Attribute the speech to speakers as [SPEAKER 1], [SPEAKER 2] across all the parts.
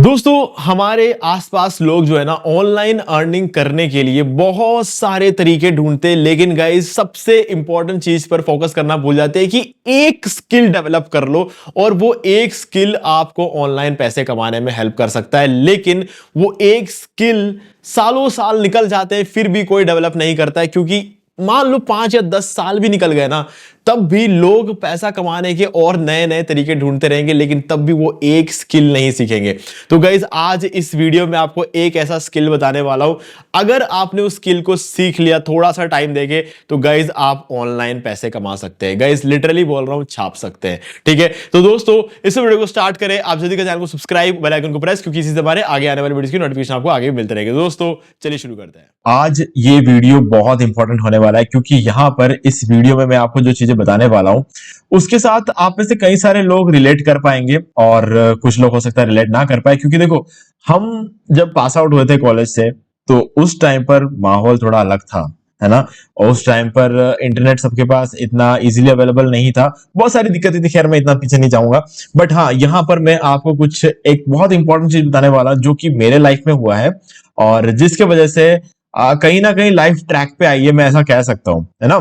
[SPEAKER 1] दोस्तों हमारे आसपास लोग जो है ना ऑनलाइन अर्निंग करने के लिए बहुत सारे तरीके ढूंढते हैं, लेकिन गाइस सबसे इंपॉर्टेंट चीज पर फोकस करना भूल जाते हैं कि एक स्किल डेवलप कर लो और वो एक स्किल आपको ऑनलाइन पैसे कमाने में हेल्प कर सकता है। लेकिन वो एक स्किल सालों साल निकल जाते हैं फिर भी कोई डेवलप नहीं करता है, क्योंकि मान लो 5 या 10 साल भी निकल गए ना, तब भी लोग पैसा कमाने के और नए नए तरीके ढूंढते रहेंगे, लेकिन तब भी वो एक स्किल नहीं सीखेंगे। तो गाइज आज इस वीडियो में आपको एक ऐसा स्किल बताने वाला हूं, अगर आपने उस स्किल को सीख लिया थोड़ा सा टाइम देके, तो गाइज आप ऑनलाइन पैसे कमा सकते हैं। गाइज लिटरली बोल रहा हूं, छाप सकते हैं। ठीक है, तो दोस्तों इस वीडियो को स्टार्ट करें। आप जल्दी का चैनल को सब्सक्राइब, बेल आइकन को प्रेस, क्योंकि इसी से हमारे आगे आने वाले वीडियो की नोटिफिकेशन आपको आगे मिलते रहेंगे। दोस्तों चलिए शुरू करते हैं।
[SPEAKER 2] आज ये वीडियो बहुत इंपॉर्टेंट होने वाला है, क्योंकि यहाँ पर इस वीडियो में मैं आपको जो चीजें बताने वाला हूँ उसके साथ आप में से कई सारे लोग रिलेट कर पाएंगे और कुछ लोग हो सकता है रिलेट ना कर पाए। क्योंकि देखो, हम जब पास आउट हुए थे कॉलेज से तो उस टाइम पर माहौल थोड़ा अलग था, है ना। और उस टाइम पर इंटरनेट सबके पास इतना इजीली अवेलेबल नहीं था, बहुत सारी दिक्कतें थी। खैर मैं इतना पीछे नहीं जाऊंगा, बट हाँ यहाँ पर मैं आपको कुछ एक बहुत इंपॉर्टेंट चीज बताने वाला जो कि मेरे लाइफ में हुआ है और जिसके वजह से कहीं ना कहीं लाइफ ट्रैक पे आई है, मैं ऐसा कह सकता हूं, है ना।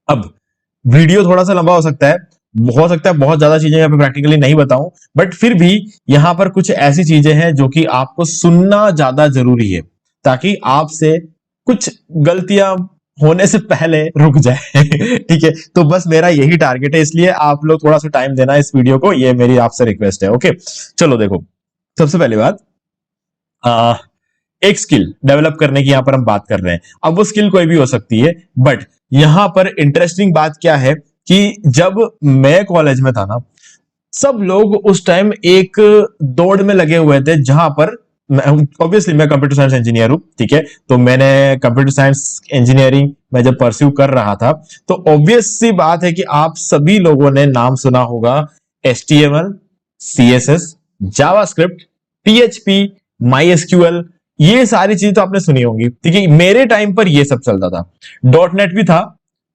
[SPEAKER 2] अब वीडियो थोड़ा सा लंबा हो सकता है बहुत ज्यादा चीजें यहाँ पे प्रैक्टिकली नहीं बताऊं, बट फिर भी यहाँ पर कुछ ऐसी चीजें हैं जो कि आपको सुनना ज्यादा जरूरी है, ताकि आपसे कुछ गलतियां होने से पहले रुक जाए। ठीक है, तो बस मेरा यही टारगेट है, इसलिए आप लोग थोड़ा सा टाइम देना इस वीडियो को, ये मेरी आपसे रिक्वेस्ट है। ओके, चलो देखो, सबसे पहली बात, एक स्किल डेवलप करने की यहां पर हम बात कर रहे हैं। अब वो स्किल कोई भी हो सकती है, बट यहां पर इंटरेस्टिंग बात क्या है कि जब मैं कॉलेज में था ना, सब लोग उस टाइम एक दौड़ में लगे हुए थे, जहां पर ऑब्वियसली मैं कंप्यूटर साइंस इंजीनियर हूं। ठीक है, तो मैंने कंप्यूटर साइंस इंजीनियरिंग में जब परस्यू कर रहा था, तो ऑब्वियस सी बात है कि आप सभी लोगों ने नाम सुना होगा HTML, CSS, JavaScript, PHP, MySQL, ये सारी चीजें तो आपने सुनी होंगी। ठीक है, मेरे टाइम पर ये सब चलता था। डॉट नेट भी था,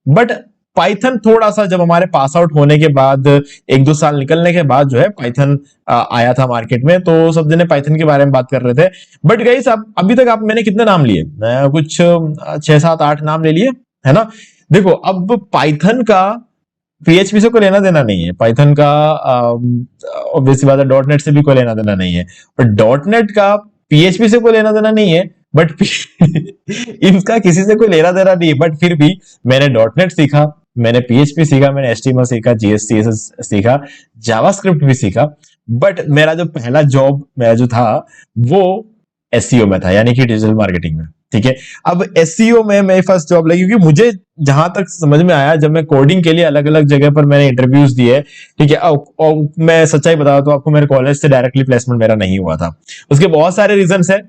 [SPEAKER 2] बट पाइथन थोड़ा सा जब हमारे पास आउट होने के बाद 1-2 साल निकलने के बाद जो है पाइथन आया था मार्केट में, तो सब जने पाइथन के बारे में बात कर रहे थे। बट गाइस अब अभी तक मैंने कितने नाम लिए, कुछ 6-7-8 नाम ले लिए, है ना। देखो, अब पाइथन का PHP से कोई लेना देना नहीं है, पाइथन का ऑब्वियसली बात है डॉट नेट से भी कोई लेना देना नहीं है, और डॉट नेट का PHP से कोई लेना देना नहीं है, बट इनका किसी से कोई लेना देना नहीं है। बट फिर भी मैंने डॉट नेट सीखा, मैंने PHP सीखा, मैंने HTML सीखा, CSS सीखा, जावास्क्रिप्ट भी सीखा। बट मेरा जो पहला जॉब मेरा जो था वो SEO में था, यानी कि डिजिटल मार्केटिंग में। ठीक है, अब SEO में मेरी फर्स्ट जॉब लगी, क्योंकि मुझे जहां तक समझ में आया, जब मैं कोडिंग के लिए अलग अलग जगह पर मैंने इंटरव्यूज दिए, ठीक है, और मैं सच्चाई बता तो आपको, मेरे कॉलेज से डायरेक्टली प्लेसमेंट मेरा नहीं हुआ था। उसके बहुत सारे रीजन है,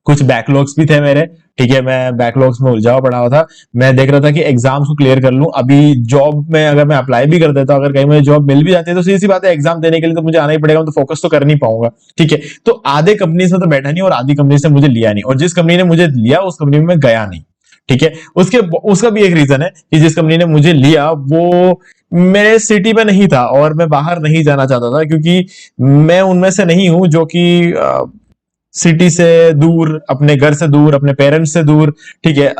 [SPEAKER 2] कुछ बैकलॉग्स भी थे मेरे। ठीक है, मैं बैकलॉग्स में उलझा पड़ा हुआ था। मैं देख रहा था कि एग्जाम्स को क्लियर कर लूं। अभी जॉब में अगर मैं अप्लाई भी कर देता, अगर कहीं मुझे जॉब मिल भी जाती है, तो सीधी सी बात है एग्जाम देने के लिए तो मुझे आना ही पड़ेगा, तो फोकस तो कर नहीं पाऊंगा। ठीक है, तो आधे कंपनी में तो बैठा नहीं और आधी कंपनी से मुझे लिया नहीं, और जिस कंपनी ने मुझे लिया उस कंपनी में मैं गया नहीं। ठीक है, उसका भी एक रीजन है कि जिस कंपनी ने मुझे लिया वो मेरे सिटी में नहीं था और मैं बाहर नहीं जाना चाहता था, क्योंकि मैं उनमें से नहीं हूं जो कि सिटी से दूर, अपने घर से दूर, अपने पेरेंट्स से दूर। ठीक है,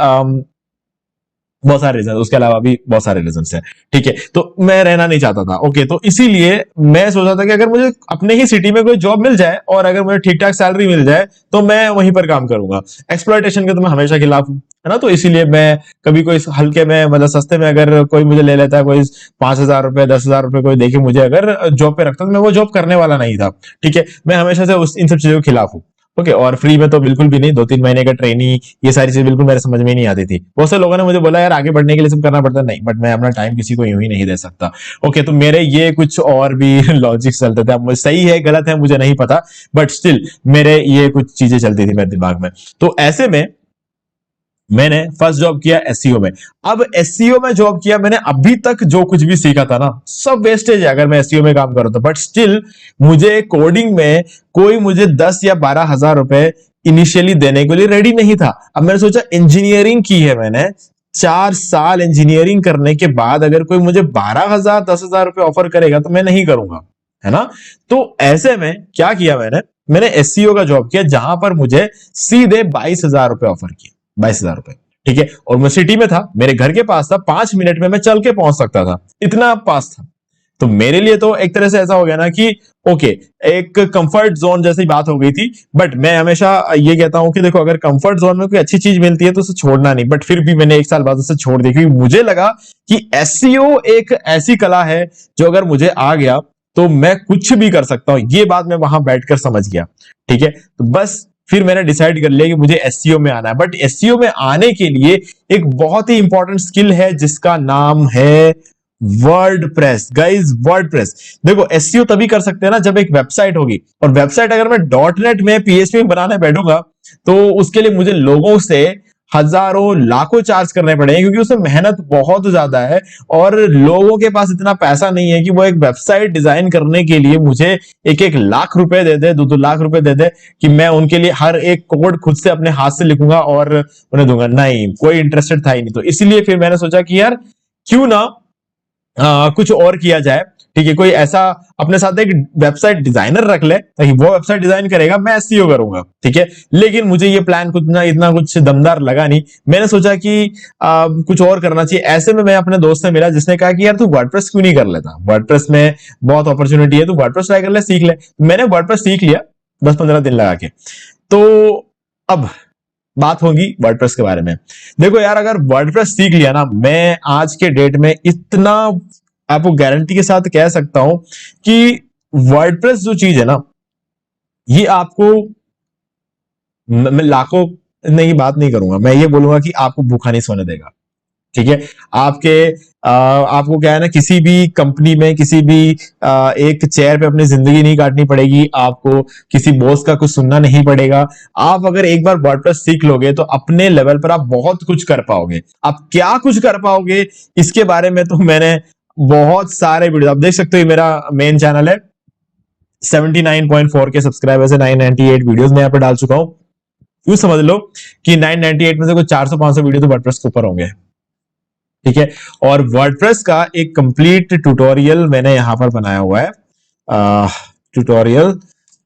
[SPEAKER 2] बहुत सारे रीजन, उसके अलावा भी बहुत सारे रीजन है। ठीक है, तो मैं रहना नहीं चाहता था। ओके, तो इसीलिए मैं सोचा था कि अगर मुझे अपने ही सिटी में कोई जॉब मिल जाए और अगर मुझे ठीक ठाक सैलरी मिल जाए तो मैं वहीं पर काम करूंगा। एक्सप्लॉयटेशन के तो मैं हमेशा खिलाफ हूं, है ना। तो इसीलिए मैं कभी कोई हल्के में, मतलब सस्ते में अगर कोई मुझे ले लेता है, कोई 5,000 रुपए 10,000 रुपए कोई देके मुझे अगर जॉब पे रखता, तो मैं वो जॉब करने वाला नहीं था। ठीक है, मैं हमेशा से इन सब चीजों के खिलाफ हूं। ओके, और फ्री में तो बिल्कुल भी नहीं। 2-3 महीने का ट्रेनिंग, ये सारी चीज बिल्कुल मेरे समझ में नहीं आती थी। बहुत से लोगों ने मुझे बोला यार आगे बढ़ने के लिए सब करना पड़ता है, नहीं, बट मैं अपना टाइम किसी को यूं ही नहीं दे सकता। ओके, तो मेरे ये कुछ और भी लॉजिक चलते थे। अब मुझे सही है गलत है मुझे नहीं पता, बट स्टिल मेरे ये कुछ चीजें चलती थी मेरे दिमाग में। तो ऐसे में मैंने फर्स्ट जॉब किया SEO में। अब SEO में जॉब किया मैंने, अभी तक जो कुछ भी सीखा था ना सब वेस्टेज है अगर मैं SEO में काम करूं तो। बट स्टिल मुझे कोडिंग में कोई मुझे 10 या 12,000 रुपए इनिशियली देने के लिए रेडी नहीं था। अब मैंने सोचा इंजीनियरिंग की है मैंने, 4 साल इंजीनियरिंग करने के बाद अगर कोई मुझे 12,000 10,000 रुपए ऑफर करेगा तो मैं नहीं करूंगा, है ना। तो ऐसे में क्या किया मैंने एसईओ का जॉब किया, जहां पर मुझे सीधे 22,000 रुपए ऑफर किए, 22,000 रुपए। ठीक है, और मैं सिटी में था, मेरे घर के पास था, 5 मिनट में मैं चल के पहुंच सकता था, इतना पास था। तो मेरे लिए तो एक तरह से ऐसा हो गया ना कि ओके, एक कंफर्ट जोन जैसी बात हो गई थी। बट मैं हमेशा ये कहता हूं कि देखो, अगर कंफर्ट जोन में कोई अच्छी चीज मिलती है तो उसे छोड़ना नहीं। बट फिर भी मैंने 1 साल बाद उसे छोड़ दी, क्योंकि मुझे लगा कि एसईओ एक ऐसी कला है जो अगर मुझे आ गया तो मैं कुछ भी कर सकता हूं। ये बात मैं वहां बैठकर समझ गया। ठीक है, तो बस फिर मैंने डिसाइड कर लिया कि मुझे एसईओ में आना है। बट एसईओ में आने के लिए एक बहुत ही इंपॉर्टेंट स्किल है जिसका नाम है वर्डप्रेस। Guys, WordPress. देखो, एसईओ तभी कर सकते हैं ना जब एक वेबसाइट होगी, और वेबसाइट अगर मैं डॉट नेट में पीएचपी में बनाने बैठूंगा तो उसके लिए मुझे लोगों से हजारों लाखों चार्ज करने पड़ेंगे, क्योंकि उसमें मेहनत बहुत ज्यादा है और लोगों के पास इतना पैसा नहीं है कि वो एक वेबसाइट डिजाइन करने के लिए मुझे 1-1 लाख रुपए दे दे, 2-2 लाख रुपए दे दे कि मैं उनके लिए हर एक कोड खुद से अपने हाथ से लिखूंगा और उन्हें दूंगा। नहीं, कोई इंटरेस्टेड था ही नहीं। तो इसलिए फिर मैंने सोचा कि यार क्यों ना कुछ और किया जाए। ठीक है, कोई ऐसा अपने साथ एक वेबसाइट डिजाइनर रख ले, ताकि वो वेबसाइट डिजाइन करेगा, मैं एसईओ करूंगा। ठीक है, लेकिन मुझे ये प्लान कुछ ना इतना कुछ दमदार लगा नहीं। मैंने सोचा कि कुछ और करना चाहिए। ऐसे में मैं अपने दोस्त से मिला जिसने कहा कि यार तू वर्डप्रेस क्यों नहीं कर लेता, वर्डप्रेस में बहुत अपॉर्चुनिटी है, तू वर्डप्रेस ट्राई कर ले, सीख ले। मैंने वर्डप्रेस सीख लिया 10-15 दिन लगा के। तो अब बात होगी वर्डप्रेस के बारे में। देखो यार, अगर वर्डप्रेस सीख लिया ना, मैं आज के डेट में इतना आपको गारंटी के साथ कह सकता हूं कि वर्डप्रेस जो चीज है ना, ये आपको, मैं लाखों नहीं बात नहीं करूंगा, मैं ये बोलूंगा कि आपको भूखा नहीं सोने देगा। ठीक है, आपको क्या है ना, किसी भी कंपनी में किसी भी एक चेयर पे अपनी जिंदगी नहीं काटनी पड़ेगी, आपको किसी बॉस का कुछ सुनना नहीं पड़ेगा। आप अगर एक बार वर्डप्रेस सीख लोगे तो अपने लेवल पर आप बहुत कुछ कर पाओगे। आप क्या कुछ कर पाओगे इसके बारे में तो मैंने बहुत सारे वीडियो, आप देख सकते हो, मेरा मेन चैनल है, 79.4 के सब्सक्राइबर्स है, 998 वीडियोस मैं यहाँ पे डाल चुका हूं। यूं समझ लो कि 998 में से कुछ 400-500 वीडियो तो वर्डप्रेस के ऊपर होंगे। ठीक है, और वर्डप्रेस का एक कंप्लीट ट्यूटोरियल मैंने यहां पर बनाया हुआ है। ट्यूटोरियल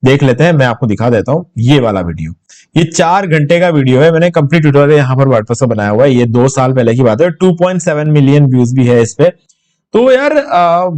[SPEAKER 2] देख लेते हैं, मैं आपको दिखा देता हूं। ये वाला वीडियो, ये 4 घंटे का वीडियो है, मैंने कंप्लीट ट्यूटोरियल यहां पर वर्डप्रेस का बनाया हुआ है। ये 2 साल पहले की बात है, 2.7 मिलियन व्यूज भी है इस पे। तो यार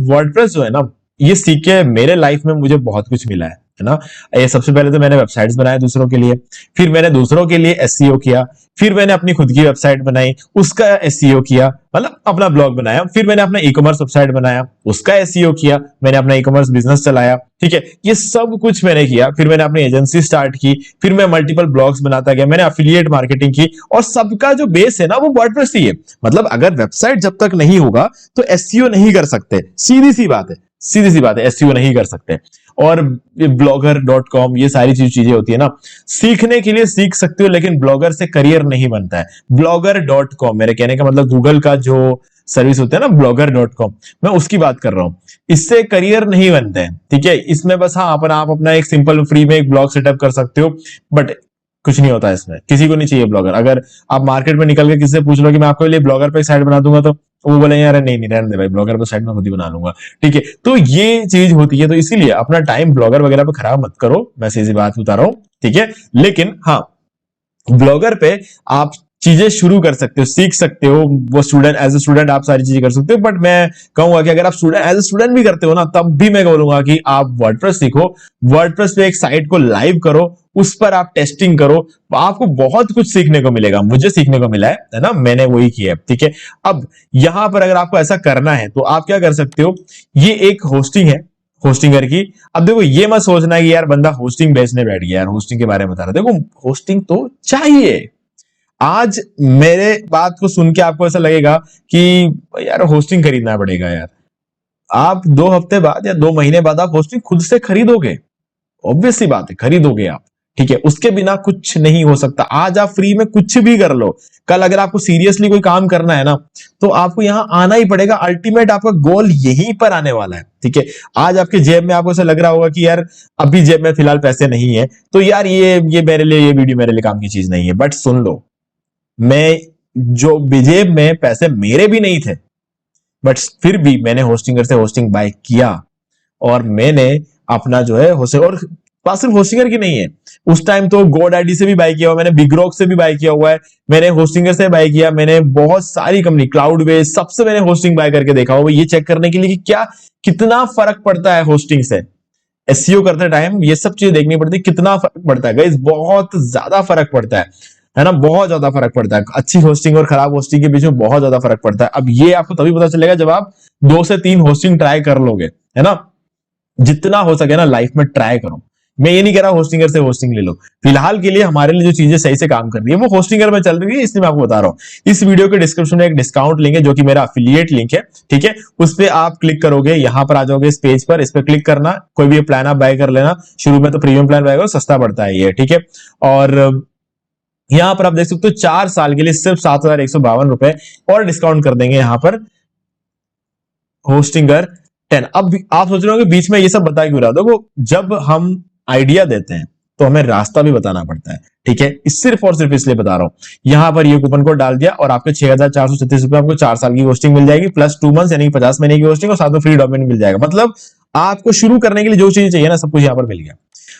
[SPEAKER 2] वर्डप्रेस जो है ना, ये सीख के मेरे लाइफ में मुझे बहुत कुछ मिला है ना। ये सबसे पहले तो मैंने वेबसाइट्स बनाए दूसरों के लिए, फिर मैंने दूसरों के लिए एसईओ किया, फिर मैंने अपनी खुद की वेबसाइट बनाई, उसका एसईओ किया, मतलब अपना ब्लॉग बनाया, फिर मैंने अपना ई कॉमर्स वेबसाइट बनाया, उसका एसईओ किया, मैंने अपना ई कॉमर्स बिजनेस चलाया। ठीक है, ये सब कुछ मैंने किया। फिर मैंने अपनी एजेंसी स्टार्ट की, फिर मैं मल्टीपल ब्लॉग्स बनाता गया, मैंने एफिलिएट मार्केटिंग की, और सबका जो बेस है ना वो वर्डप्रेस ही है। मतलब अगर वेबसाइट जब तक नहीं होगा तो एसईओ नहीं कर सकते, सीधी सी बात है, सीधी सी बात है, एसईओ नहीं कर सकते। और blogger.com, ये सारी चीजें होती है ना, सीखने के लिए सीख सकते हो, लेकिन ब्लॉगर से करियर नहीं बनता है। blogger.com, मेरे कहने का मतलब गूगल का जो सर्विस होता है ना, blogger.com, मैं उसकी बात कर रहा हूं। इससे करियर नहीं बनते हैं। ठीक है, इसमें बस हाँ, आप अपना एक सिंपल फ्री में एक ब्लॉग सेटअप कर सकते हो, बट कुछ नहीं होता इसमें। किसी को नहीं चाहिए ब्लॉगर। अगर आप मार्केट में निकल के किसी से पूछ लो कि मैं आपके लिए ब्लॉगर पे एक साइट बना दूंगा, तो वो बोलेंगे यार नहीं नहीं, रहने दे भाई, ब्लॉगर पे साइट में खुद ही बना लूंगा। ठीक है, तो ये चीज होती है। तो इसीलिए अपना टाइम ब्लॉगर वगैरह पे खराब मत करो, मैं सीधी बात बता रहा हूं। ठीक है, लेकिन हाँ, ब्लॉगर पे आप चीजें शुरू कर सकते हो, सीख सकते हो। वो स्टूडेंट, एज ए स्टूडेंट आप सारी चीजें कर सकते हो। बट मैं कहूंगा कि अगर आप स्टूडेंट, एज ए स्टूडेंट भी करते हो ना, तब भी मैं बोलूंगा कि आप वर्डप्रेस सीखो। वर्डप्रेस पे एक साइट को लाइव करो, उस पर आप टेस्टिंग करो, आपको बहुत कुछ सीखने को मिलेगा। मुझे सीखने को मिला है ना, मैंने वही किया है। ठीक है, अब यहां पर अगर आपको ऐसा करना है तो आप क्या कर सकते हो, ये एक होस्टिंग है, होस्टिंगर की। अब देखो, ये मत सोचना कि यार बंदा होस्टिंग बेचने बैठ गया, यार होस्टिंग के बारे में बता रहा है। देखो, होस्टिंग तो चाहिए। आज मेरे बात को सुन के आपको ऐसा लगेगा कि यार होस्टिंग खरीदना पड़ेगा। यार आप 2 हफ्ते बाद या 2 महीने बाद आप होस्टिंग खुद से खरीदोगे, ऑब्वियस सी बात है, खरीदोगे आप। ठीक है, उसके बिना कुछ नहीं हो सकता। आज आप फ्री में कुछ भी कर लो, कल अगर आपको सीरियसली कोई काम करना है ना, तो आपको यहां आना ही पड़ेगा। अल्टीमेट आपका गोल यहीं पर आने वाला है। ठीक है, आज आपके जेब में आपको ऐसा लग रहा होगा कि यार अभी जेब में फिलहाल पैसे नहीं है, तो यार ये मेरे लिए, ये वीडियो मेरे लिए काम की चीज नहीं है। बट सुन लो, मैं जो जेब में पैसे मेरे भी नहीं थे, बट फिर भी मैंने होस्टिंगर से होस्टिंग बाय किया, और मैंने अपना जो है होस्टिंग, और बात सिर्फ होस्टिंगर की नहीं है, उस टाइम तो GoDaddy से भी बाय किया हुआ, मैंने बिगरॉक से भी बाय किया हुआ है, मैंने होस्टिंगर से बाय किया, मैंने बहुत सारी कंपनी क्लाउडवेज सबसे मैंने होस्टिंग बाय करके देखा हुआ, ये चेक करने के लिए कि क्या कितना फर्क पड़ता है होस्टिंग से। एसईओ करते टाइम ये सब चीजें देखनी पड़ती है, कितना फर्क पड़ता है गाइस, बहुत ज्यादा फर्क पड़ता है ना, बहुत ज्यादा फर्क पड़ता है। अच्छी होस्टिंग और खराब होस्टिंग के बीच में बहुत ज्यादा फर्क पड़ता है। अब ये आपको तभी पता चलेगा जब आप 2 से 3 होस्टिंग ट्राई कर लोगे, है ना। जितना हो सके ना लाइफ में ट्राई करो। मैं ये नहीं कह रहा होस्टिंगर से होस्टिंग ले लो, फिलहाल के लिए हमारे लिए जो चीजें सही से काम कर रही है वो होस्टिंगर में चल रही है, इसलिए मैं आपको बता रहा हूं। इस वीडियो के डिस्क्रिप्शन में एक डिस्काउंट लिंक है जो कि मेरा अफिलिएट लिंक है, ठीक है। उस पर आप क्लिक करोगे, यहां पर आ जाओगे इस पेज पर, इस पर क्लिक करना, कोई भी प्लान आप बाय कर लेना। शुरू में तो प्रीमियम प्लान बाय करो, सस्ता पड़ता है ये, ठीक है। और यहां पर आप देख सकते हो 4 साल के लिए सिर्फ 7,152 रुपए और डिस्काउंट कर देंगे यहां पर होस्टिंगर 10। अब आप सोच रहे हो कि बीच में ये सब बता क्यों रहा, देखो जब हम आइडिया देते हैं तो हमें रास्ता भी बताना पड़ता है, ठीक है। इस सिर्फ और सिर्फ इसलिए बता रहा हूं। यहां पर ये कूपन कोड डाल दिया और आपके 6,436 रुपए आपको 4 साल की होस्टिंग मिल जाएगी, प्लस 2 मंथ्स यानी 50 महीने की होस्टिंग, और साथ में फ्री डोमेन मिल जाएगा। मतलब आपको शुरू करने के लिए जो चीज चाहिए ना, सब कुछ यहां पर मिल गया।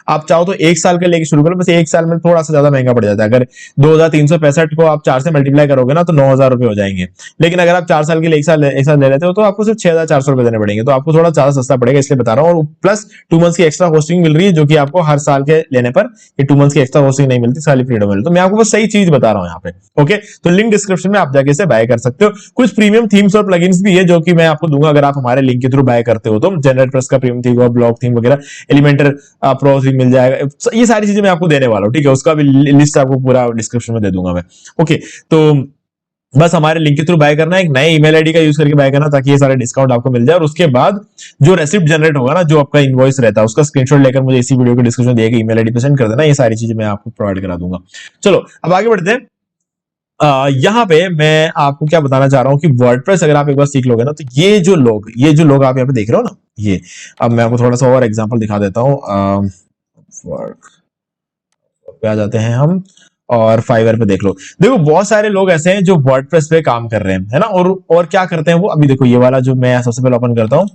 [SPEAKER 2] आप चाहो तो 1 साल के लेके शुरू करो, बस 1 साल में थोड़ा सा ज्यादा महंगा पड़ जाता है। अगर 2,365 को आप 4 से मल्टीप्लाई करोगे ना तो 9,000 रुपए हो जाएंगे। लेकिन अगर आप 4 साल के लिए एक साल ले लेते हो तो आपको सिर्फ 6,400 रुपए देने पड़ेंगे, तो आपको थोड़ा ज्यादा सस्ता पड़ेगा, इसलिए बता रहा हूँ। और प्लस 2 मंथ्स की एक्स्ट्रा होस्टिंग मिल रही है, जो कि आपको हर साल के लेने पर ये 2 मंथ्स की एक्स्ट्रा होस्टिंग नहीं मिलती, साली फ्रीडम मिलती। तो मैं आपको बस सही चीज बता रहा हूँ यहाँ पे, ओके। तो लिंक डिस्क्रिप्शन में आप जाके इसे बाय कर सकते हो। कुछ प्रीमियम थीम्स और प्लगइन्स भी है जो कि मैं आपको दूंगा अगर आप हमारे लिंक के थ्रू बाय करते हो तो। जनरेट प्लस का प्रीमियम थीम, ब्लॉक थीम वगैरह, एलिमेंटर प्रो थीम मिल जाएगा, ये सारी चीजें मैं आपको देने वाला हूँ, ठीक है। उसका भी लिस्ट आपको पूरा डिस्क्रिप्शन में दे दूंगा मैं, ओके। तो बस हमारे लिंक के थ्रू बाय करना है, एक नए ईमेल आईडी का यूज करके बाय करना, ताकि ये सारे डिस्काउंट आपको मिल जाए। और उसके बाद जो रेसिप्ट जनरेट होगा ना, जो आपका इनवॉइस रहता है, उसका स्क्रीनशॉट लेकर मुझे इसी वीडियो के डिस्क्रिप्शन दिए गए ईमेल आईडी पे सेंड कर देना। ये सारी चीजें मैं आपको प्रोवाइड करा दूंगा। चलो अब आगे बढ़ते हैं। यहाँ पे मैं आपको क्या बताना चाह रहा हूँ कि वर्डप्रेस अगर आप एक बार सीख लोगे ना, तो ये जो लोग आप यहाँ पे देख रहे हो ना, ये अब मैं आपको थोड़ा सा और एग्जांपल दिखा देता हूँ। पे आ जाते हैं हम और फाइवर पे देख लो। देखो बहुत सारे लोग ऐसे हैं जो वर्डप्रेस पे काम कर रहे हैं, है ना। और क्या करते हैं वो, अभी देखो ये वाला जो मैं सबसे पहले ओपन करता हूँ,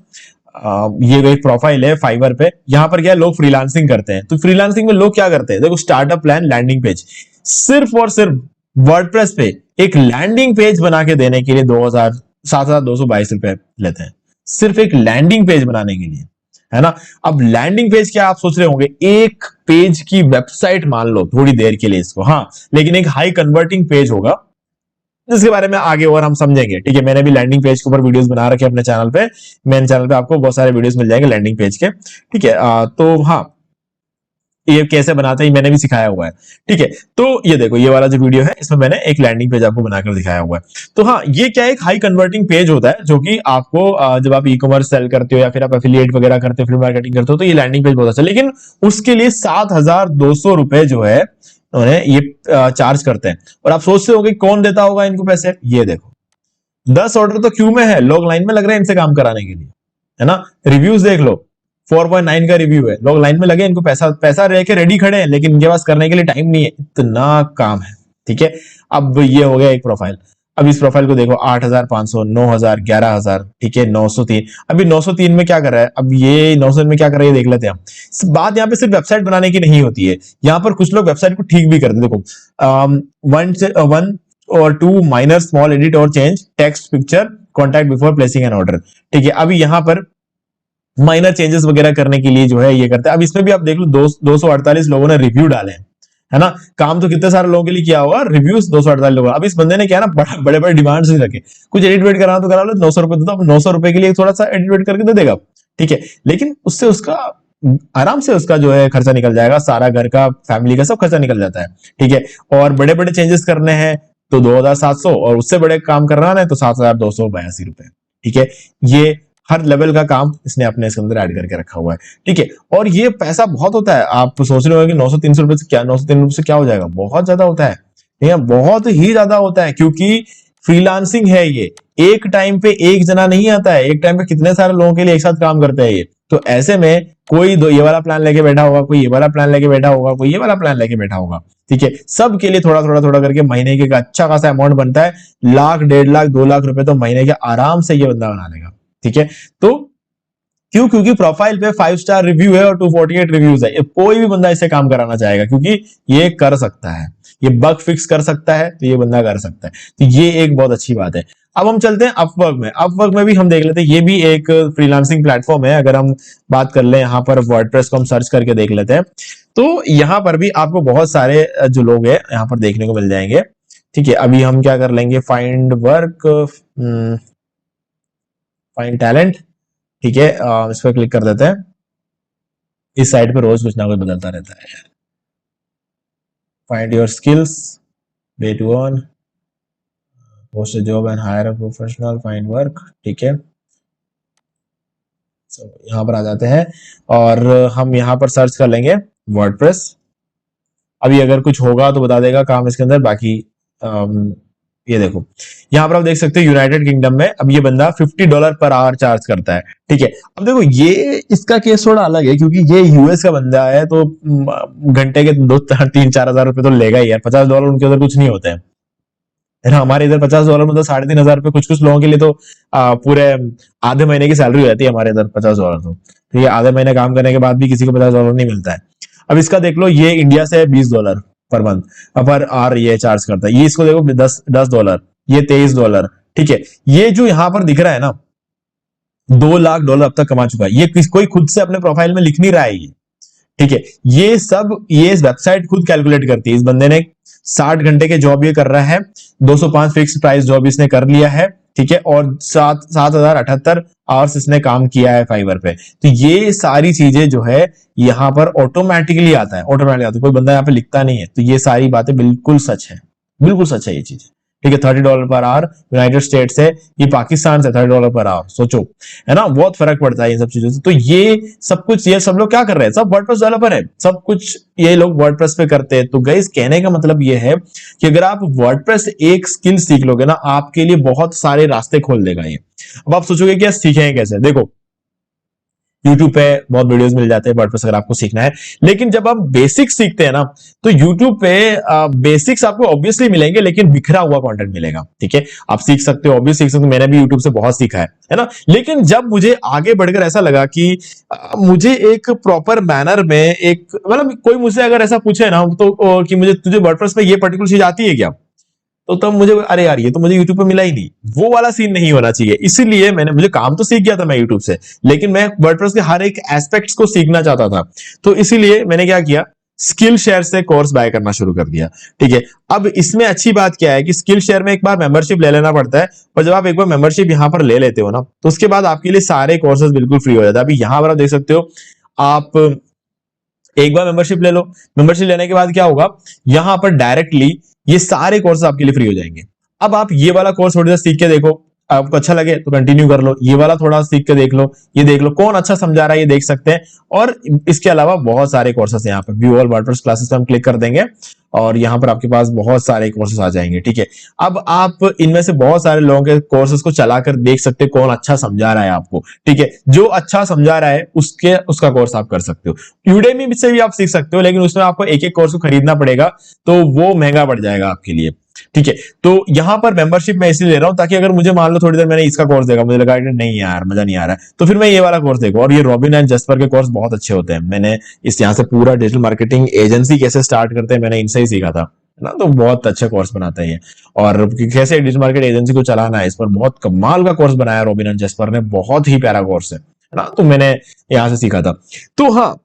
[SPEAKER 2] ये एक प्रोफाइल है फाइवर पे। यहाँ पर क्या है, लोग फ्रीलांसिंग करते हैं। तो फ्रीलांसिंग में लोग क्या करते हैं, देखो स्टार्टअप प्लान, लैंडिंग पेज, सिर्फ और सिर्फ वर्डप्रेस पे एक लैंडिंग पेज बना के देने के लिए 7,222 रुपए लेते हैं, सिर्फ एक लैंडिंग पेज बनाने के लिए, है ना। अब लैंडिंग पेज क्या आप सोच रहे होंगे, एक पेज की वेबसाइट मान लो थोड़ी देर के लिए इसको, हाँ, लेकिन एक हाई कन्वर्टिंग पेज होगा, जिसके बारे में आगे और हम समझेंगे, ठीक है। मैंने भी लैंडिंग पेज के ऊपर वीडियोस बना रखे अपने चैनल पे, मेन चैनल पे आपको बहुत सारे वीडियोस मिल जाएंगे लैंडिंग पेज के, ठीक है। तो हाँ, ये कैसे बनाते हैं मैंने भी सिखाया हुआ है, ठीक है। तो ये देखो ये वाला जो वीडियो है, इसमें मैंने एक लैंडिंग पेज आपको बनाकर दिखाया हुआ है। तो हाँ, ये क्या एक हाई कन्वर्टिंग पेज होता है, जो कि आपको जब आप ई कॉमर्स सेल करते हो या फिर आप एफिलिएट वगैरह करते हो, फिर मार्केटिंग करते हो, तो ये लैंडिंग पेज बहुत अच्छा। लेकिन उसके लिए 7,200 रुपए जो है उन्हें ये चार्ज करते हैं। और आप सोचते हो कि कौन देता होगा इनको पैसे, ये देखो 10 ऑर्डर तो क्यू में है, लोग लाइन में लग रहे हैं इनसे काम कराने के लिए, है ना। रिव्यूज देख लो, 4.9 का रिव्यू है, लोग लाइन में लगे, इनको पैसा रह के रेडी खड़े हैं, लेकिन इनके पास करने के लिए टाइम नहीं है, इतना काम है, ठीक है। अब ये हो गया एक प्रोफाइल। अब इस प्रोफाइल को देखो, 8,500, 9,000, 11,000, ठीक है, 903। अभी 903 में क्या कर रहा है, अब ये 903 में क्या कर रहा है ये देख लेते हैं हम। बात यहाँ पे सिर्फ वेबसाइट बनाने की नहीं होती है, यहाँ पर कुछ लोग वेबसाइट को ठीक भी करते हैं। देखो 1 और 2 माइनर स्मॉल एडिट और change text, picture, contact before placing an order, ठीक है। अभी यहाँ पर माइनर चेंजेस वगैरह करने के लिए जो है ये करते हैं। अब इसमें भी आप देख लो 248 लोगों ने रिव्यू डाले हैं, है ना। काम तो कितने सारे लोगों के लिए किया हुआ, रिव्यूज 248 लोगों। अब इस बंदे ने क्या ना, बड़े बड़े डिमांड्स नहीं रखे, कुछ एडिट वेट कराना तो करा लो, 900 रुपए दो, 900 रुपए के लिए थोड़ा सा एडिट वेट करके दे देगा, ठीक है। लेकिन उससे उसका आराम से उसका जो है खर्चा निकल जाएगा, सारा घर का, फैमिली का सब खर्चा निकल जाता है, ठीक है। और बड़े बड़े चेंजेस करने हैं तो 2,700, और उससे बड़े काम करना है तो 7,282 रुपए, ठीक है। ये हर लेवल का काम इसने अपने इसके अंदर ऐड करके रखा हुआ है, ठीक है। और ये पैसा बहुत होता है, आप सोच रहे हो कि 903 रुपए से क्या, 903 रुपए से क्या हो जाएगा, बहुत ज्यादा होता है, ठीक है, बहुत ही ज्यादा होता है। क्योंकि फ्रीलांसिंग है ये, एक टाइम पे एक जना नहीं आता है, एक टाइम पे कितने सारे लोगों के लिए एक साथ काम करते हैं ये। तो ऐसे में कोई ये वाला प्लान लेके बैठा होगा, कोई ये वाला प्लान लेके बैठा होगा, कोई ये वाला प्लान लेके बैठा होगा, ठीक है। सबके लिए थोड़ा थोड़ा थोड़ा करके महीने के अच्छा खासा अमाउंट बनता है, 1,00,000, 1.5 लाख, 2 लाख रुपए तो महीने के आराम से ये बंदा बना लेगा, ठीक है। तो क्यों? क्योंकि प्रोफाइल पे 5 स्टार रिव्यू है और 248 रिव्यूज है। ये कोई भी बंदा इससे काम कराना चाहेगा क्योंकि ये कर सकता है, ये बग फिक्स कर सकता है, तो ये बंदा कर सकता है। तो ये एक बहुत अच्छी बात है। अब हम चलते हैं अपवर्क में। अपवर्क में भी हम देख लेते हैं, ये भी एक फ्रीलांसिंग प्लेटफॉर्म है। अगर हम बात कर ले यहाँ पर वर्डप्रेस को हम सर्च करके देख लेते हैं, तो यहाँ पर भी आपको बहुत सारे जो लोग हैं यहाँ पर देखने को मिल जाएंगे। ठीक है, अभी हम क्या कर लेंगे, फाइंड वर्क, फाइंड टैलेंट। ठीक है, इस पर क्लिक कर देते हैं। इस साइट पे रोज कुछ ना कुछ बदलता रहता है। Find your skills, way to earn, post a job and hire a professional, find work. ठीक है, यहाँ पर आ जाते हैं और हम यहाँ पर सर्च कर लेंगे वर्डप्रेस। अभी अगर कुछ होगा तो बता देगा काम इसके अंदर। बाकी ये देखो, यहाँ पर आप देख सकते हो यूनाइटेड किंगडम में अब ये बंदा $50 पर आवर चार्ज करता है। ठीक है, अब देखो ये इसका केस थोड़ा अलग है क्योंकि ये यूएस का बंदा है, तो घंटे के 2-3-4 हजार रुपए तो लेगा ही यार। $50 उनके उधर कुछ नहीं होते हैं, है ना। हमारे इधर $50 मतलब 3,500 कुछ कुछ लोगों के लिए तो पूरे आधे महीने की सैलरी हो जाती है हमारे इधर $50। तो ठीक है, आधे महीने काम करने के बाद भी किसी को $50 नहीं मिलता है। अब इसका देख लो, ये इंडिया से $20 पर मंथ पर आवर ये चार्ज करता है। ये इसको देखो $10, ये $23। ठीक है, ये जो यहाँ पर दिख रहा है ना, $2 लाख अब तक कमा चुका है। ये कोई खुद से अपने प्रोफाइल में लिख नहीं रहा है ये। ठीक है, ये सब ये वेबसाइट खुद कैलकुलेट करती है। इस बंदे ने 60 घंटे के जॉब ये कर रहा है, 205 फिक्स प्राइस जॉब इसने कर लिया है। ठीक है, और 7,078 आवर्स इसने काम किया है फाइवर पे। तो ये सारी चीजें जो है यहाँ पर ऑटोमेटिकली आता है, ऑटोमेटिकली आता है, कोई बंदा यहाँ पे लिखता नहीं है। तो ये सारी बातें बिल्कुल सच है, बिल्कुल सच है ये चीज। ठीक है, $30 पर आवर यूनाइटेड स्टेट्स है, ये पाकिस्तान से $30 पर आवर। सोचो, है ना, बहुत फर्क पड़ता है इन सब चीजों से। तो ये सब कुछ, ये सब लोग क्या कर रहे हैं, सब वर्डप्रेस डेवलपर है, सब कुछ ये लोग वर्डप्रेस पे करते हैं। तो गाइस कहने का मतलब ये है कि अगर आप वर्डप्रेस एक स्किल सीख लोगे ना, आपके लिए बहुत सारे रास्ते खोल देगा ये। अब आप सोचोगे कि यार सीखेंगे कैसे, देखो YouTube पे बहुत वीडियोस मिल जाते हैं वर्डप्रेस अगर आपको सीखना है। लेकिन जब आप बेसिक्स सीखते हैं ना, तो YouTube पे बेसिक्स आपको ऑब्वियसली मिलेंगे, लेकिन बिखरा हुआ कंटेंट मिलेगा। ठीक है, आप सीख सकते हो, ऑब्वियसली सीख सकते हो, मैंने भी YouTube से बहुत सीखा है ना। लेकिन जब मुझे आगे बढ़कर ऐसा लगा कि मुझे एक प्रॉपर मैनर में एक, मतलब कोई मुझसे अगर ऐसा पूछे ना तो कि मुझे तुझे वर्डप्रेस में ये पर्टिकुलर चीज आती है क्या, तो तब मुझे अरे यार ये तो मुझे YouTube पे मिला ही नहीं, वो वाला सीन नहीं होना चाहिए। इसीलिए मुझे काम तो सीख गया था मैं YouTube से, लेकिन मैं वर्डप्रेस के हर एक एस्पेक्ट्स को सीखना चाहता था। तो इसीलिए मैंने क्या किया, स्किल शेयर से कोर्स बाय करना शुरू कर दिया। ठीक है, अब इसमें अच्छी बात क्या है कि स्किल शेयर में एक बार मेंबरशिप ले लेना पड़ता है, और जब आप एक बार मेंबरशिप यहाँ पर ले लेते हो ना, तो उसके बाद आपके लिए सारे कोर्सेज बिल्कुल फ्री हो जाते हैं। अभी यहाँ पर आप देख सकते हो, आप एक बार मेंबरशिप ले लो, मेंबरशिप लेने के बाद क्या होगा, यहां पर डायरेक्टली ये सारे कोर्स आपके लिए फ्री हो जाएंगे। अब आप ये वाला कोर्स थोड़ी देर सीख के देखो, आपको अच्छा लगे तो कंटिन्यू कर लो, ये वाला थोड़ा सीख के देख लो, ये देख लो कौन अच्छा समझा रहा है, ये देख सकते हैं। और इसके अलावा बहुत सारे कोर्सेस यहाँ पर व्यू ऑल वर्डप्रेस क्लासेस पे हम क्लिक कर देंगे और यहाँ पर आपके पास बहुत सारे कोर्सेस आ जाएंगे। ठीक है, अब आप इनमें से बहुत सारे लोगों के कोर्सेस को चलाकर देख सकते हैं कौन अच्छा समझा रहा है आपको। ठीक है, जो अच्छा समझा रहा है उसका कोर्स आप कर सकते हो। यूडेमी से भी आप सीख सकते हो, लेकिन उसमें आपको एक एक कोर्स को खरीदना पड़ेगा, तो वो महंगा पड़ जाएगा आपके लिए। ठीक है, तो यहां पर मेंबरशिप मैं इसलिए ले रहा हूं ताकि अगर मुझे मान लो थोड़ी देर मैंने इसका कोर्स देखा, मुझे लगा नहीं यार मजा नहीं आ रहा है, तो फिर मैं ये वाला कोर्स देखो। और ये रॉबिन एंड जस्पर के कोर्स बहुत अच्छे होते हैं। मैंने इस यहाँ से पूरा डिजिटल मार्केटिंग एजेंसी कैसे स्टार्ट करते हैं मैंने इनसे ही सीखा था ना, तो बहुत अच्छे कोर्स बनाते हैं ये। और कैसे डिजिटल मार्केट एजेंसी को चलाना है, इस पर बहुत कमाल का कोर्स बनाया रॉबिन एंड जस्पर ने, बहुत ही प्यारा कोर्स है ना, तो मैंने यहाँ से सीखा था। तो हाँ,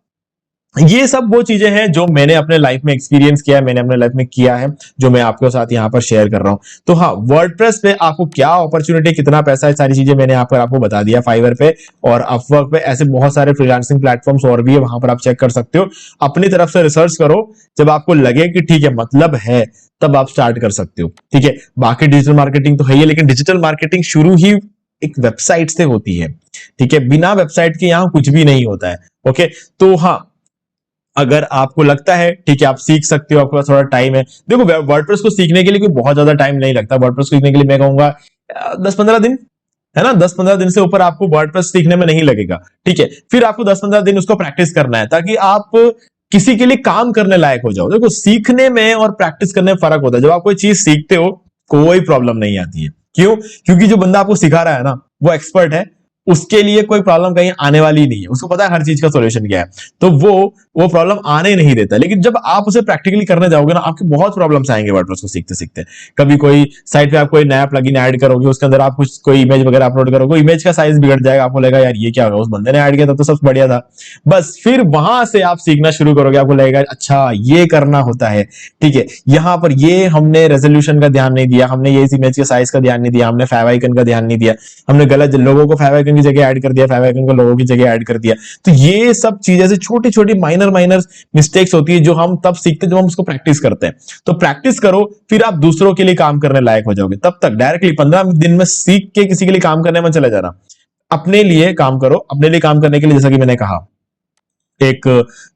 [SPEAKER 2] ये सब वो चीजें हैं जो मैंने अपने लाइफ में एक्सपीरियंस किया है, मैंने अपने लाइफ में किया है, जो मैं आपके साथ यहाँ पर शेयर कर रहा हूं। तो हाँ, वर्डप्रेस पे आपको क्या अपॉर्चुनिटी, कितना पैसा है, सारी चीजें मैंने आपको बता दिया। फाइवर पे और अपवर्क पे ऐसे बहुत सारे फ्रीलांसिंग प्लेटफॉर्म्स और भी है, वहां पर आप चेक कर सकते हो। अपनी तरफ से रिसर्च करो, जब आपको लगे कि ठीक है मतलब है, तब आप स्टार्ट कर सकते हो। ठीक है, बाकी डिजिटल मार्केटिंग तो है ही, लेकिन डिजिटल मार्केटिंग शुरू ही एक वेबसाइट से होती है। ठीक है, बिना वेबसाइट के यहाँ कुछ भी नहीं होता है। ओके, तो हाँ, अगर आपको लगता है ठीक है आप सीख सकते हो, आपके पास थोड़ा टाइम है। देखो वर्डप्रेस को सीखने के लिए कोई बहुत ज्यादा टाइम नहीं लगता। वर्डप्रेस को सीखने के लिए मैं कहूंगा 10-15 दिन, है ना, 10-15 दिन से ऊपर आपको वर्डप्रेस सीखने में नहीं लगेगा। ठीक है, फिर आपको 10-15 दिन उसको प्रैक्टिस करना है, ताकि आप किसी के लिए काम करने लायक हो जाओ। देखो सीखने में और प्रैक्टिस करने में फर्क होता है। जब आप कोई चीज सीखते हो कोई प्रॉब्लम नहीं आती है। क्यों? क्योंकि जो बंदा आपको सिखा रहा है ना, वो एक्सपर्ट है, उसके लिए कोई प्रॉब्लम कहीं आने वाली नहीं है, उसको पता है हर चीज का सॉल्यूशन क्या है, तो वो प्रॉब्लम आने नहीं देता। लेकिन जब आप उसे प्रैक्टिकली करने जाओगे ना, आपके बहुत प्रॉब्लम्स आएंगे वर्डप्रेस को सीखते सीखते। कभी कोई साइट पे आप कोई नया प्लगइन ऐड करोगे, उसके अंदर आप कुछ कोई इमेज वगैरह अपलोड करोगे, इमेज का साइज बिगड़ जाएगा, आपको लगेगा यार ये क्या होगा, उस बंदे ने ऐड किया था तो सब बढ़िया था। बस फिर वहां से आप सीखना शुरू करोगे, आपको लगेगा अच्छा ये करना होता है, ठीक है, यहाँ पर ये हमने रेजोल्यूशन का ध्यान नहीं दिया, हमने ये इस इमेज के साइज का ध्यान नहीं दिया, हमने फेव आइकन का ध्यान नहीं दिया, हमने गलत लोगों को फेव आइकन की जगह ऐड कर दिया, फेव आइकन को लोगों की जगह ऐड कर दिया। तो ये सब चीजें से छोटी छोटी माइनर माइनर मिस्टेक्स होती है जो हम तब सीखते हैं जब हम उसको प्रैक्टिस करते हैं। तो प्रैक्टिस करो, फिर आप दूसरों के लिए काम करने लायक हो जाओगे। तब तक डायरेक्टली 15 दिन में सीख के किसी के लिए काम करने में चले जाना, अपने लिए काम करो। अपने लिए काम करने के लिए जैसा कि मैंने कहा, एक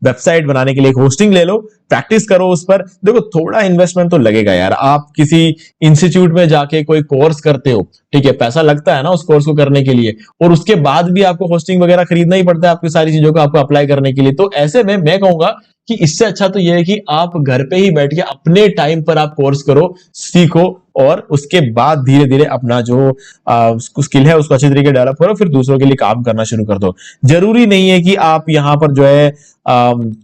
[SPEAKER 2] वेबसाइट बनाने के लिए एक होस्टिंग ले लो, प्रैक्टिस करो उस पर। देखो थोड़ा इन्वेस्टमेंट तो लगेगा यार, आप किसी इंस्टीट्यूट में जाके कोई कोर्स करते हो, ठीक है, पैसा लगता है ना उस कोर्स को करने के लिए, और उसके बाद भी आपको होस्टिंग वगैरह खरीदना ही पड़ता है आपकी सारी चीजों को आपको अप्लाई करने के लिए। तो ऐसे में मैं कहूंगा कि इससे अच्छा तो यह है कि आप घर पे ही बैठ के अपने टाइम पर आप कोर्स करो, सीखो, और उसके बाद धीरे धीरे अपना जो स्किल है उसको अच्छी तरीके डेवलप करो, फिर दूसरों के लिए काम करना शुरू कर दो। जरूरी नहीं है कि आप यहां पर जो है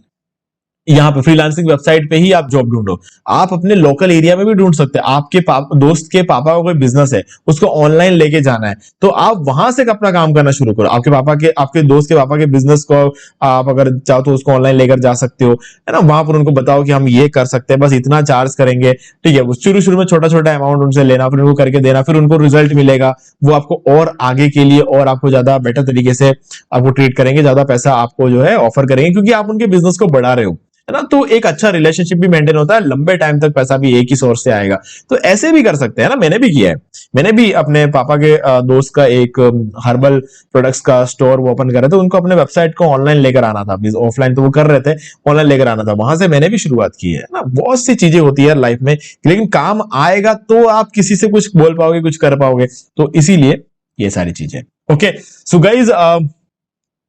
[SPEAKER 2] यहाँ पे फ्रीलांसिंग वेबसाइट पे ही आप जॉब ढूंढो, आप अपने लोकल एरिया में भी ढूंढ सकते हैं। आपके दोस्त के पापा का कोई बिजनेस है, उसको ऑनलाइन लेके जाना है, तो आप वहां से अपना काम करना शुरू करो। आपके दोस्त के पापा के बिजनेस को आप अगर चाहो तो उसको ऑनलाइन लेकर जा सकते हो, है ना। वहां पर उनको बताओ कि हम ये कर सकते हैं, बस इतना चार्ज करेंगे, ठीक है। शुरू शुरू में छोटा छोटा अमाउंट उनसे लेना, फिर उनको करके देना, फिर उनको रिजल्ट मिलेगा, वो आपको और आगे के लिए और आपको ज्यादा बेटर तरीके से आपको ट्रीट करेंगे, ज्यादा पैसा आपको जो है ऑफर करेंगे, क्योंकि आप उनके बिजनेस को बढ़ा रहे हो, है ना। तो एक अच्छा रिलेशनशिप भी मेंटेन होता है, लंबे टाइम तक पैसा भी एक ही सोर्स से आएगा। तो ऐसे भी कर सकते हैं ना, मैंने भी किया है। मैंने भी अपने पापा के दोस्त का एक हर्बल प्रोडक्ट्स का स्टोर वो ओपन कर रहे थे, उनको अपने वेबसाइट को ऑनलाइन लेकर आना था, ऑफलाइन तो वो कर रहे थे, ऑनलाइन लेकर आना था, वहां से मैंने भी शुरुआत की है ना। बहुत सी चीजें होती है लाइफ में, लेकिन काम आएगा तो आप किसी से कुछ बोल पाओगे, कुछ कर पाओगे, तो इसीलिए ये सारी चीजें। ओके, सो गाइज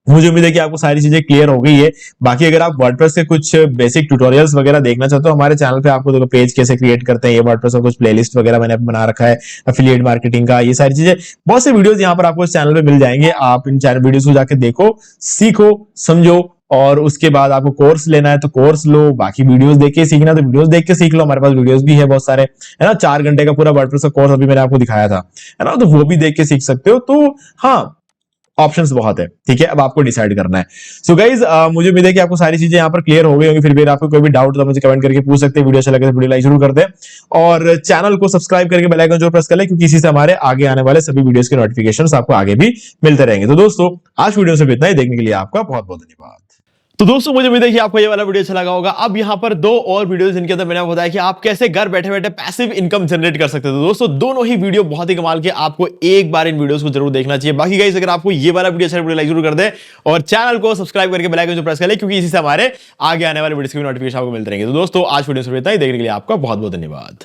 [SPEAKER 2] मुझे उम्मीद है कि आपको सारी चीजें क्लियर हो गई है। बाकी अगर आप वर्डप्रेस के कुछ बेसिक ट्यूटोरियल्स वगैरह देखना चाहते हो, हमारे चैनल पे आपको देखो पेज कैसे क्रिएट करते हैं, ये वर्डप्रेस का कुछ प्लेलिस्ट वगैरह मैंने बना रखा है, एफिलिएट मार्केटिंग का, ये सारी चीजें, बहुत से वीडियोस यहाँ पर आपको इस चैनल पे मिल जाएंगे। आप इन चैनल वीडियोस को जाके देखो, सीखो, समझो, और उसके बाद आपको कोर्स लेना है तो कोर्स लो, बाकी वीडियोस देख के सीखना तो वीडियोस देख के सीख लो, हमारे पास वीडियोस भी है बहुत सारे, है ना। 4 घंटे का पूरा वर्डप्रेस का कोर्स अभी मैंने आपको दिखाया था, है ना, तो वो भी देख के सीख सकते हो। तो हाँ, ऑप्शंस बहुत है, ठीक है, अब आपको डिसाइड करना है। सो गाइज मुझे उम्मीद है कि आपको सारी चीजें यहाँ पर क्लियर हो गई होंगी। फिर भी आपको कोई भी डाउट तो मुझे कमेंट करके पूछ सकते हैं। वीडियो अच्छा लगे तो वीडियो लाइक जरूर कर दें, और चैनल को सब्सक्राइब करके बेल आइकन जरूर प्रेस कर लें, क्योंकि इसी से हमारे आगे आने वाले सभी वीडियोस के नोटिफिकेशंस आपको आगे भी मिलते रहेंगे। तो दोस्तों आज वीडियो से इतना ही, देखने के लिए आपका बहुत बहुत धन्यवाद।
[SPEAKER 1] तो दोस्तों मुझे उम्मीद है कि आपको ये वाला वीडियो अच्छा लगा होगा। अब यहाँ पर 2 और वीडियोस जिनके अंदर मैंने आपको बताया कि आप कैसे घर बैठे बैठे पैसिव इनकम जनरेट कर सकते हो। तो दोस्तों दोनों ही वीडियो बहुत ही कमाल के, आपको एक बार इन वीडियोस को जरूर देखना चाहिए। बाकी गाइस अगर आपको ये वाला वीडियो अच्छा लगा, लाइक जरूर कर दे, और चैनल को सब्सक्राइब करके बेल आइकन जो प्रेस कर ले, क्योंकि इसी से हमारे आगे आने वाले वीडियोस के नोटिफिकेशन आपको मिलते रहेंगे। तो दोस्तों आज वीडियो से इतना ही, देखने के लिए आपका बहुत बहुत धन्यवाद।